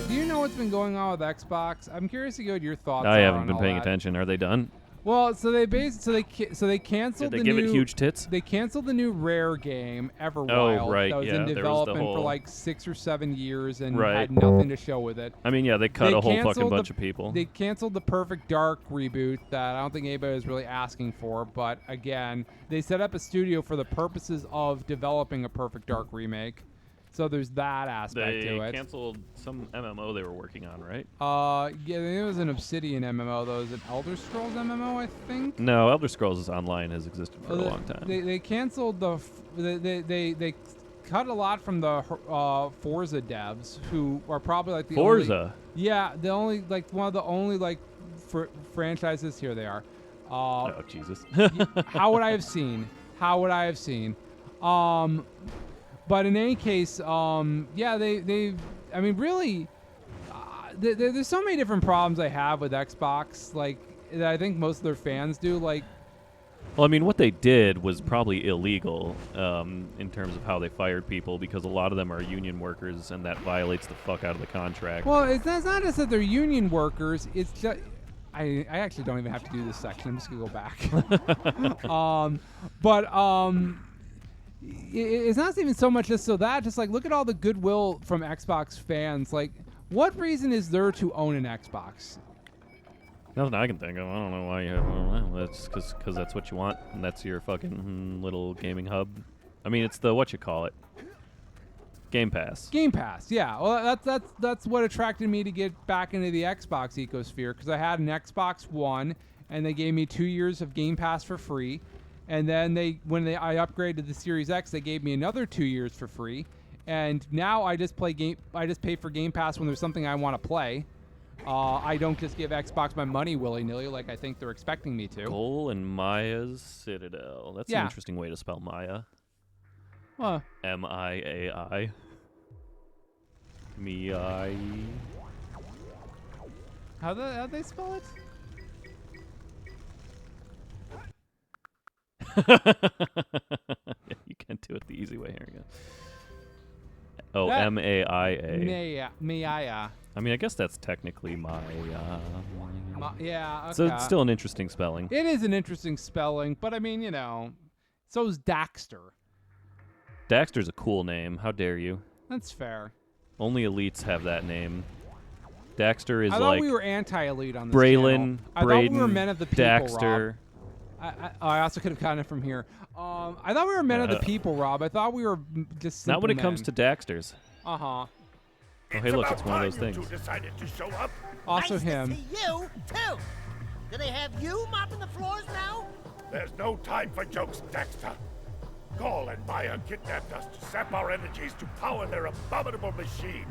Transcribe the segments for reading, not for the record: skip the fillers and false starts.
Do you know what's been going on with Xbox? I'm curious to get what your thoughts are. I haven't been on all paying that. attention. Are they done? Well, so they canceled. Did they give it huge tits? They canceled the new Rare game Everwild. Oh, right, that was yeah, in there was the development for whole- like 6 or 7 years and Right. had nothing to show with it. I mean, yeah, they cut a whole fucking canceled bunch of people. They canceled the Perfect Dark reboot that I don't think anybody was really asking for. But again, they set up a studio for the purposes of developing a Perfect Dark remake. So there's that aspect to They it. canceled some MMO they were working on, right? Yeah, it was an Obsidian MMO though. Is it Elder Scrolls MMO? I think. No, Elder Scrolls Online has existed for a long time. They canceled they cut a lot from the Forza devs who are probably like the Forza. the only like one of the only like franchises. Here they are. Oh Jesus. How would I have seen? How would I have seen? But in any case, yeah, they I mean, really, there's so many different problems I have with Xbox, like, that I think most of their fans do. Like, Well, I mean, what they did was probably illegal in terms of how they fired people, because a lot of them are union workers, and that violates the fuck out of the contract. well, it's not just that they're union workers. It's just I actually don't even have to do this section. I'm just gonna go back. It's not even so much just so that, just like look at all the goodwill from Xbox fans. Like, what reason is there to own an Xbox? Nothing I can think of. I don't know why you have. Well, that's because that's what you want, and that's your fucking little gaming hub. I mean, it's the Game Pass. Game Pass, yeah. Well, that's what attracted me to get back into the Xbox ecosphere, because I had an Xbox One, and they gave me 2 years of Game Pass for free. And then I upgraded to the Series X, they gave me another 2 years for free. And now I just pay for Game Pass when there's something I want to play. I don't just give Xbox my money willy-nilly like I think they're expecting me to. Cole and Maya's Citadel. That's an interesting way to spell Maya. M-I-A-I. Me-I. How'd they spell it? Yeah, you can't do it the easy way. Here we go. Oh, M-A-I-A. Maya. I mean, I guess that's technically Maya. Yeah, okay. So it's still an interesting spelling. It is an interesting spelling, but I mean, so's Daxter. Daxter's a cool name. How dare you? That's fair. Only elites have that name. Daxter is I like thought we were anti-elite on this Braylon, channel. I thought we were men of the people, Daxter. Rob. I also could have gotten it from here. I thought we were men of the people, Rob. I thought we were just simple Not when it men. comes to Daxters. Uh-huh. Oh, hey, look, it's one of those You things. two decided to show up. Also nice him. to see you, too. Do they have you mopping the floors now? There's no time for jokes, Daxter. Gaul and Maya kidnapped us to sap our energies to power their abominable machine.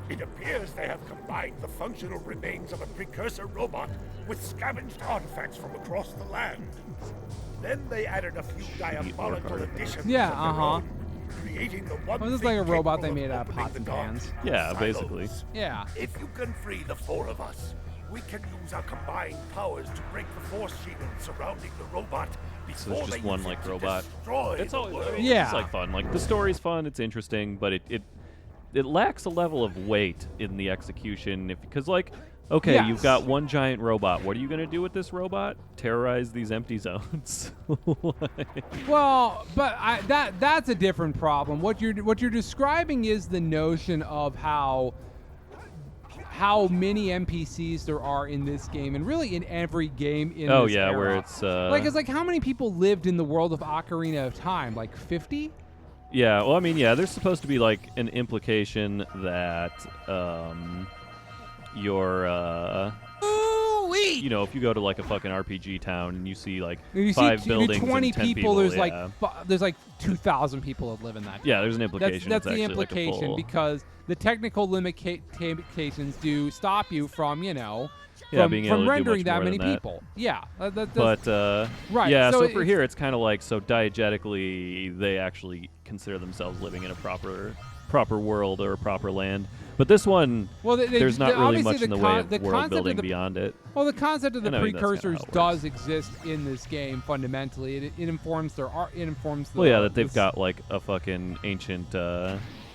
It appears they have combined the functional remains of a precursor robot with scavenged artifacts from across the land. Then they added a few diabolical additions Yeah, of their own, creating the one Well, this is thing like a robot capable they made of out of opening pots the and dark pans. Yeah, silos. basically. Yeah. If you can free the four of us, we can use our combined powers to break the force shield surrounding the robot So before it's they just one use it like to robot. destroy It's the always world. Yeah. It's like fun. Like the story's fun. It's interesting, but it lacks a level of weight in the execution. Because like, okay, Yes. you've got one giant robot. What are you gonna do with this robot? Terrorize these empty zones? Well, but that's a different problem. What you're describing is the notion of how many NPCs there are in this game, and really in every game in Oh this yeah, era. where it's it's like how many people lived in the world of Ocarina of Time? Like 50? yeah. Well, I mean, yeah. There's supposed to be like an implication that your if you go to like a fucking RPG town and you see like You five see, buildings 20 and 10 people. There's yeah. there's like 2,000 people that live in that. Yeah, there's an implication. That's it's the actually like a implication full- because the technical limitations do stop you from being able from to do rendering much that more many than that. people. Yeah, But right. yeah, so for it's- here it's kind of like so diegetically they actually consider themselves living in a proper world or a proper land. But this one, well, there's not really obviously much in the way of world concept building of the, beyond it. Well, the concept of the And I mean, that's kinda precursors how it works. does exist in this game fundamentally. It informs their art. It informs the. Well, yeah, that they've this- got like a fucking ancient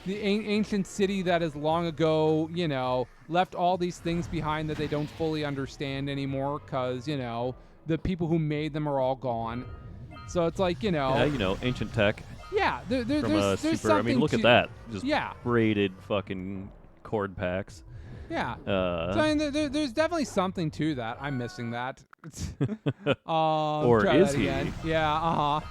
ancient city that has long ago, you know, left all these things behind that they don't fully understand anymore because, you know, the people who made them are all gone. So it's like, you know. Yeah, you know, ancient tech. Yeah, From there's super. something I mean, look to, at that. Just yeah. braided fucking cord packs. Yeah. So I mean, there's definitely something to that. I'm missing that. Or try is that he? again. Yeah. I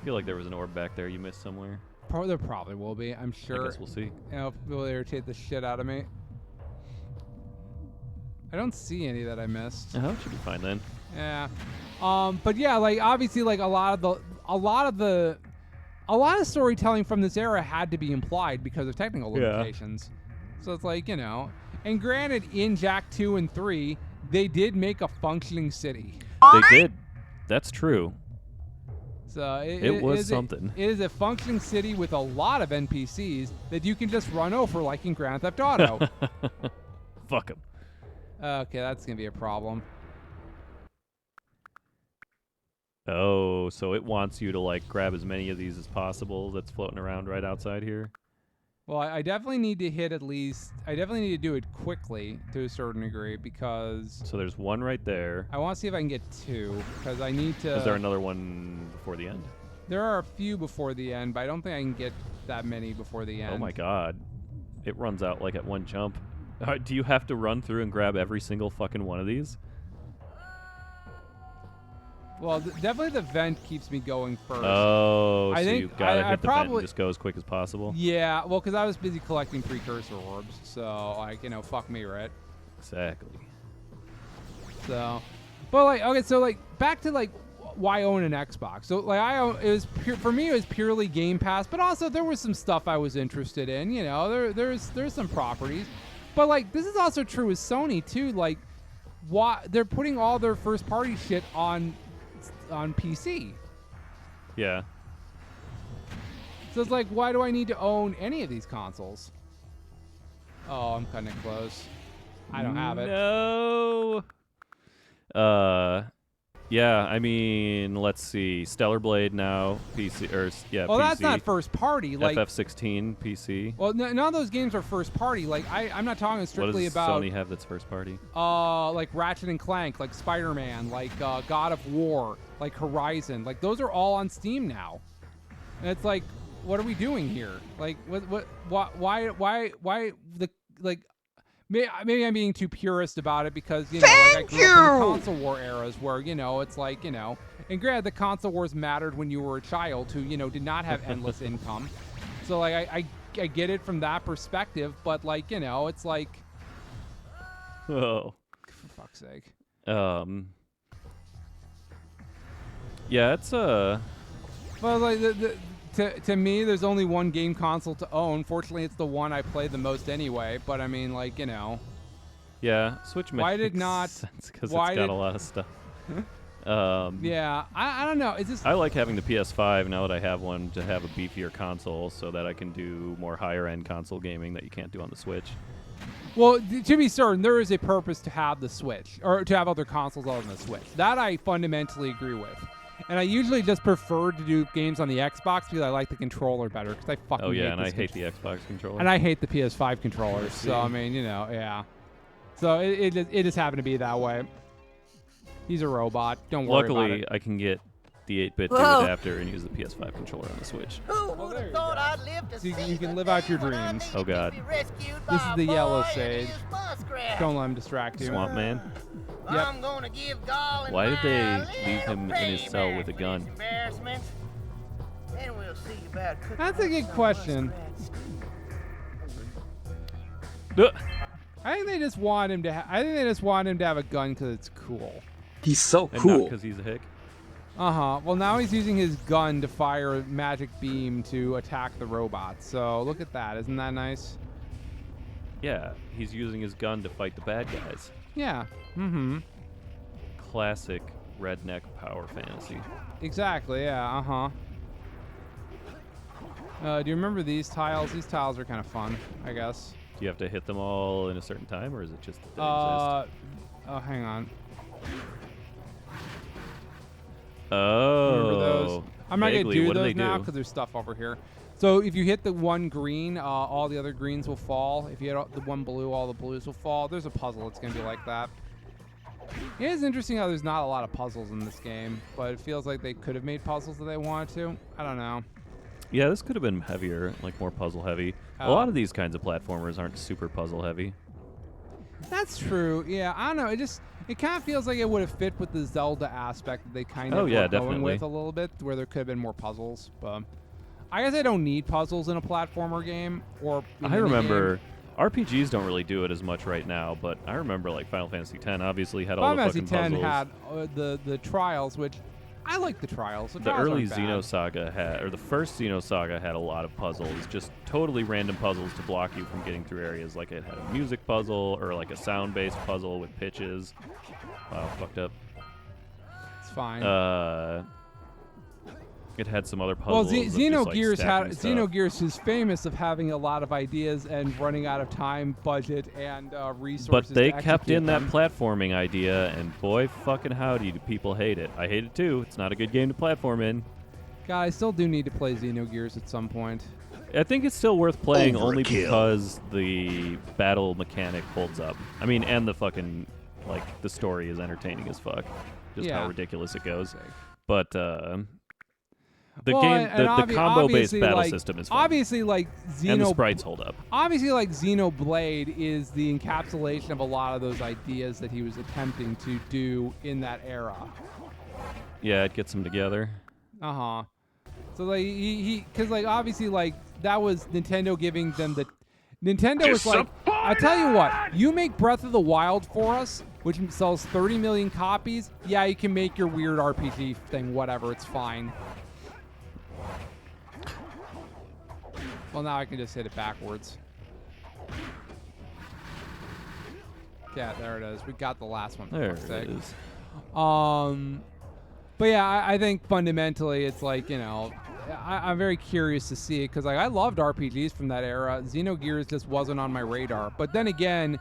feel like there was an orb back there you missed somewhere. There probably will be. I'm sure. I guess we'll see. You know, people irritate the shit out of me. I don't see any that I missed. Oh, it should be fine then. Yeah. But yeah, like obviously, like a lot of storytelling from this era had to be implied because of technical limitations. So it's like, you know, and granted, in Jack 2 and 3, they did make a functioning city. They did. That's true. So it was something. It is a functioning city with a lot of NPCs that you can just run over, like in Grand Theft Auto. Fuck them. Okay, that's gonna be a problem. Oh, so it wants you to like grab as many of these as possible that's floating around right outside here. Well, I definitely need to hit at least. I definitely need to do it quickly to a certain degree because. So there's one right there. I want to see if I can get 2 because I need to. Is there another one before the end? There are a few before the end, but I don't think I can get that many before the end. Oh my god. It runs out like at one jump. Do you have to run through and grab every single fucking one of these? Well, definitely the vent keeps me going first. Oh, I so think you gotta hit the vent and probably just go as quick as possible? Yeah, well, because I was busy collecting precursor orbs, so like, you know, fuck me, right? Exactly. So, but like, okay, so like back to like why own an Xbox? So like it was for me, it was purely Game Pass, but also there was some stuff I was interested in. You know, there's some properties, but like this is also true with Sony too. Like, why they're putting all their first party shit on PC. Yeah. So it's like, why do I need to own any of these consoles? Oh, I'm cutting it close. I don't have it. No. Yeah, I mean, let's see. Stellar Blade now, PC, or yeah, Well, PC. that's not first party. Like FF16, PC. Well, none of those games are first party. Like I'm not talking strictly what does about Sony have that's first party? Like Ratchet and Clank, like Spider-Man, like God of War, like Horizon. Like those are all on Steam now. And it's like, what are we doing here? Like, why the like? Maybe I'm being too purist about it because, you know, like I grew up in the console war eras where, you know, it's like, you know, and granted the console wars mattered when you were a child who, you know, did not have endless income. So like I get it from that perspective, but like, you know, it's like, Oh. for fuck's sake. Yeah, it's Well, like to me, there's only one game console to own. Fortunately, it's the one I play the most anyway. But I mean, like, you know. Yeah, Switch makes Why did not? sense because it's why got did- a lot of stuff. Yeah, I don't know. It's just I like having the PS5 now that I have one to have a beefier console so that I can do more higher end console gaming that you can't do on the Switch. well, to be certain, there is a purpose to have the Switch or to have other consoles other than the Switch. That I fundamentally agree with. And I usually just prefer to do games on the Xbox because I like the controller better. Because I fucking Oh yeah, hate and I this hate the Xbox controller. and I hate the PS5 controllers. So I mean, you know, yeah. So it just happened to be that way. He's a robot. Don't worry about Luckily, it. I can get the 8-bit Whoa. adapter and use the PS5 controller on the Switch. Who would there have you thought go. I'd live to So you see can the live out your day when I dreams. need Oh, to God. be rescued This by is a the yellow boy and sage. his muskrat. Don't let him distract you. Swamp Man. Yep. I'm gonna give Gall and Why did they Maya a leave him little in his cell with a payback gun? for his embarrassment. Then we'll see about cooking That's a up good some question. muskrat stew. I think they just want him to. I think they just want him to have a gun because it's cool. He's so And not cool. because he's a hick. Well, now he's using his gun to fire a magic beam to attack the robot. So look at that. Isn't that nice? Yeah, he's using his gun to fight the bad guys. Yeah. Mm-hmm. Classic redneck power fantasy. Exactly. Yeah. Do you remember these tiles? These tiles are kind of fun, I guess. Do you have to hit them all in a certain time, or is it just that they Oh, hang on. exist? Oh. Remember those? I'm not going to Vaguely, do what do those they now do? because there's stuff over here. So if you hit the one green, all the other greens will fall. If you hit the one blue, all the blues will fall. There's a puzzle. It's going to be like that. It is interesting how there's not a lot of puzzles in this game, but it feels like they could have made puzzles that they wanted to. I don't know. Yeah, this could have been heavier, like more puzzle heavy. A lot of these kinds of platformers aren't super puzzle heavy. That's true. Yeah, I don't know. It kind of feels like it would have fit with the Zelda aspect that they kind of were going definitely. with a little bit, where there could have been more puzzles. But I guess I don't need puzzles in a platformer game. Or in I any remember game. RPGs don't really do it as much right now, but I remember like Final Fantasy X obviously had all Final the Fantasy fucking X puzzles. had the trials, which I like the trials. The trials early aren't bad. Xenosaga had, or the first Xenosaga had a lot of puzzles, just totally random puzzles to block you from getting through areas. Like it had a music puzzle or like a sound-based puzzle with pitches. Wow, fucked up. It's fine. It had some other Well, puzzles. of just, Xenogears stacking stuff. Xenogears is famous of having a lot of ideas and running out of time, budget, and resources. But they to kept execute in that them. platforming idea, and boy fucking howdy do people hate it. I hate it too. It's not a good game to platform in. God, I still do need to play Xenogears at some point. I think it's still worth playing only Overkill. because the battle mechanic holds up. I mean, and the fucking, like, the story is entertaining as fuck. Just Yeah. how ridiculous it goes. Sake. But, the Well, game, and the combo-based obviously, battle like, system is fun. obviously like And the sprites hold up. Obviously, like Xenoblade is the encapsulation of a lot of those ideas that he was attempting to do in that era. Yeah, it gets them together. So like because like obviously like that was Nintendo giving them the. Nintendo was like, I tell you what, you make Breath of the Wild for us, which sells 30 million copies. Yeah, you can make your weird RPG thing, whatever, it's fine. Well, now I can just hit it backwards. Yeah, there it is. We got the last one. For There fuck's it sake. is. But yeah, I think fundamentally it's like, you know, I'm very curious to see it because like I loved RPGs from that era. Xenogears just wasn't on my radar. But then again,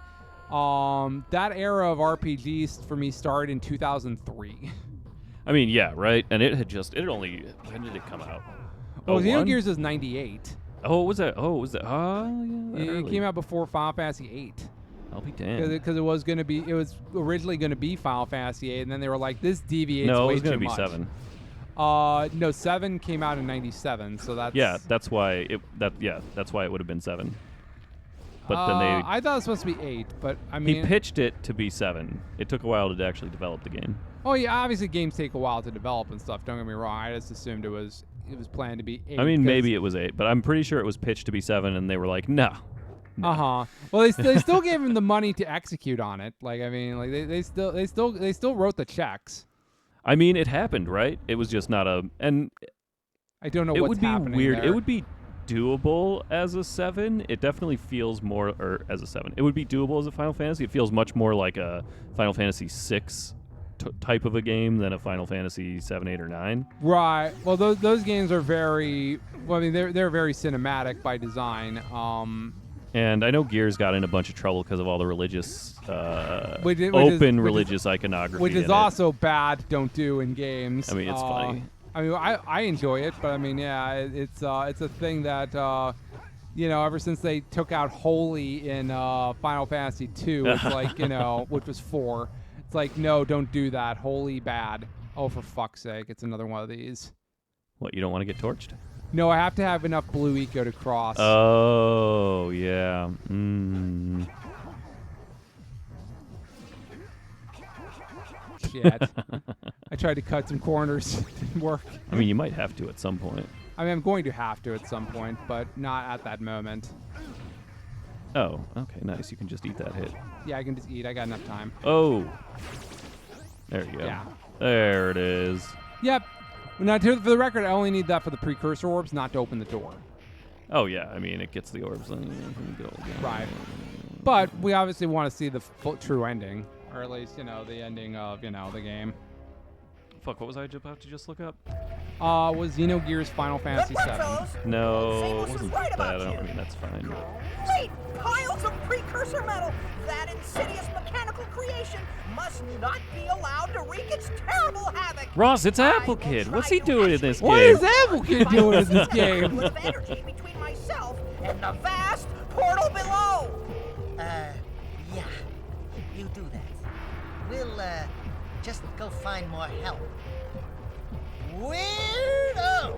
that era of RPGs for me started in 2003. I mean, yeah, right? And it only, when did it come out? Well, 01? Xenogears is 98. Oh, was that? Oh, was that? Yeah. It came out before Final Fantasy 8. I'll be damned. Because it was originally going to be Final Fantasy 8, and then they were like, this deviates No, way it was too going to be much. 7. No, 7 came out in 97, so that's... Yeah, that's why that's why it would have been 7. But then I thought it was supposed to be 8, but I he mean... pitched it to be 7. It took a while to actually develop the game. Oh, yeah, obviously games take a while to develop and stuff, don't get me wrong. I just assumed it was planned to be 8. I mean, 'cause- maybe it was 8, but I'm pretty sure it was pitched to be 7, and they were like, no. Well, they still gave him the money to execute on it. Like, I mean, like they still wrote the checks. I mean, it happened, right? It was just not and I don't know it what's would be happening weird. there. It would be doable as a 7. It definitely feels more, or as a 7. It would be doable as a Final Fantasy. It feels much more like a Final Fantasy 6 type of a game than a Final Fantasy 7, 8, or 9. Right. Well, those games are very. Well, I mean, they're very cinematic by design. And I know Gears got in a bunch of trouble because of all the religious, religious iconography. Which in is it. also bad. Don't do in games. I mean, it's funny. I mean, I enjoy it, but I mean, yeah, it's a thing that you know, ever since they took out Holy in Final Fantasy 2, it's like, you know, which was 4. It's like, no, don't do that. Holy bad. Oh, for fuck's sake, it's another one of these. What, you don't want to get torched? No, I have to have enough blue eco to cross. Oh, yeah. Shit. I tried to cut some corners. Didn't work. I mean, you might have to at some point. I mean, I'm going to have to at some point, but not at that moment. Oh, okay, nice. You can just eat that hit. Yeah, I can just eat. I got enough time. Oh. There you go. Yeah. There it is. Yep. Now, for the record, I only need that for the precursor orbs, not to open the door. Oh, yeah. I mean, it gets the orbs. Right. But we obviously want to see the true ending, or at least, you know, the ending of, you know, the game. Fuck, what was I about to just look up? Was Xenogears Final Fantasy Good work, VII. fellas. No, Samus it was wasn't right that. about I don't you. mean, that's fine. Wait, piles of precursor metal. That insidious mechanical creation must not be allowed to wreak its terrible havoc. Ross, it's I Apple will Kid. try What's he to doing in this What game? is Apple Kid doing in this game? Of energy between myself and the vast portal below. Yeah. You do that. We'll, just go find more help. Weirdo!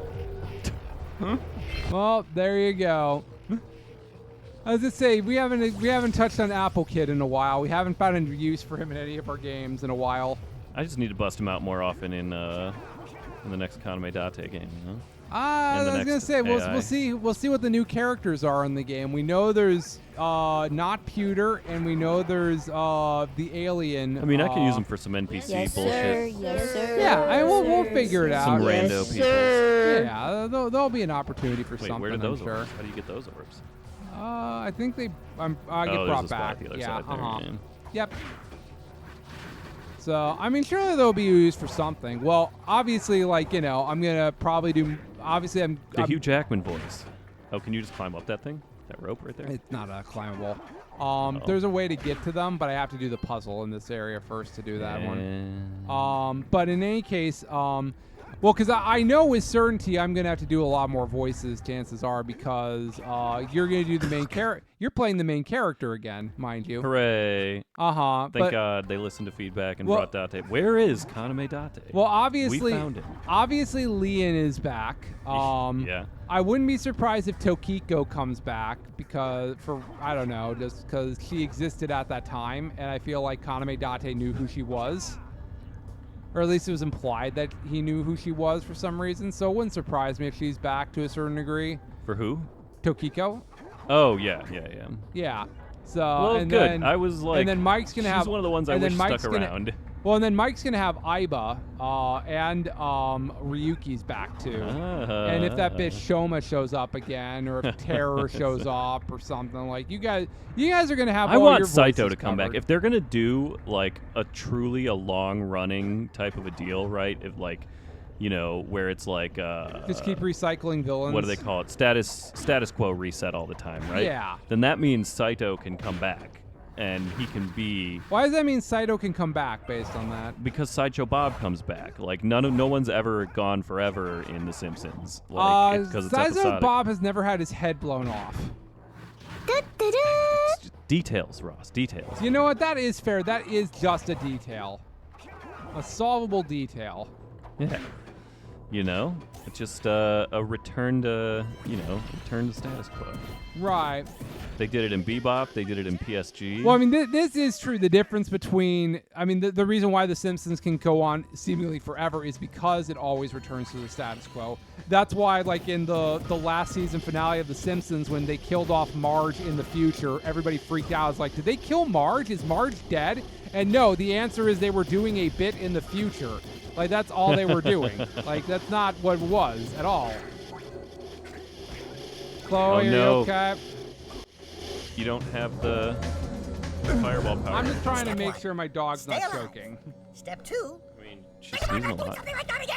Well, there you go. I was gonna say we haven't touched on Apple Kid in a while. We haven't found any use for him in any of our games in a while. I just need to bust him out more often in the next Kaname Date game, you know? I And the was gonna next say AI. we'll see what the new characters are in the game. We know there's not Pewter, and we know there's the alien. I mean, I can use them for some NPC Yes, bullshit. sir. Yes, sir. Yeah, we'll figure it out. Some Yes, rando people. sir. Yeah, there'll be an opportunity for Wait, something. where did those I'm sure. orbs? How do you get those orbs? I think I get Oh, there's brought a spot back. at the other Yeah, side there, yeah. Yep. So, I mean, surely they'll be used for something. Well, obviously, like, you know, I'm going to probably do... Obviously, The Hugh Jackman voice. Oh, can you just climb up that thing? That rope right there? It's not climbable. There's a way to get to them, but I have to do the puzzle in this area first to do that one. But in any case, well, because I know with certainty I'm going to have to do a lot more voices, chances are, because you're going to do the main character. You're playing the main character again, mind you. Hooray. Uh-huh. Thank God they listened to feedback and Well- brought Date. Where is Kaname Date? Well, obviously, we found him. obviously, Leon is back. Yeah. I wouldn't be surprised if Tokiko comes back because I don't know, just because she existed at that time, and I feel like Kaname Date knew who she was, or at least it was implied that he knew who she was for some reason. So it wouldn't surprise me if she's back to a certain degree. For who? Tokiko, Oh, yeah. yeah. So Well, and good. then I was like, and then Mike's gonna she's have one of the ones I and then wish Mike's stuck gonna- around. Well, and then Mike's gonna have Aiba, and Ryuki's back too. And if that bitch Shoma shows up again, or if Terror shows up, or something like you guys are gonna have. I all want your Saito voices to come back. covered. If they're gonna do like a truly a long running type of a deal, right? If like, you know, where it's like Just keep recycling villains. what do they call it? Status quo reset all the time, right? Yeah. Then that means Saito can come back, and he can be Why does that mean Saito can come back based on that? because Sideshow Bob comes back. Like no one's ever gone forever in The Simpsons. Like because it's Saito episodic. Bob has never had his head blown off. It's just details, Ross. Details. You know what? That is fair. That is just a detail, a solvable detail. Yeah. You know, it's just a return to return to status quo. Right. They did it in Bebop. They did it in PSG. Well, I mean, this is true. The difference between, I mean, the reason why The Simpsons can go on seemingly forever is because it always returns to the status quo. That's why, like, in the last season finale of The Simpsons, when they killed off Marge in the future, everybody freaked out. It's like, did they kill Marge? Is Marge dead? And no, the answer is they were doing a bit in the future. Like, that's all they were doing. Like, that's not what it was at all. Chloe, Oh, are you no. okay? You don't have the fireball power. I'm just trying to make sure my dog's not Stay alive. choking. Step 2. I mean, she's sneezing a lot. Something like that again.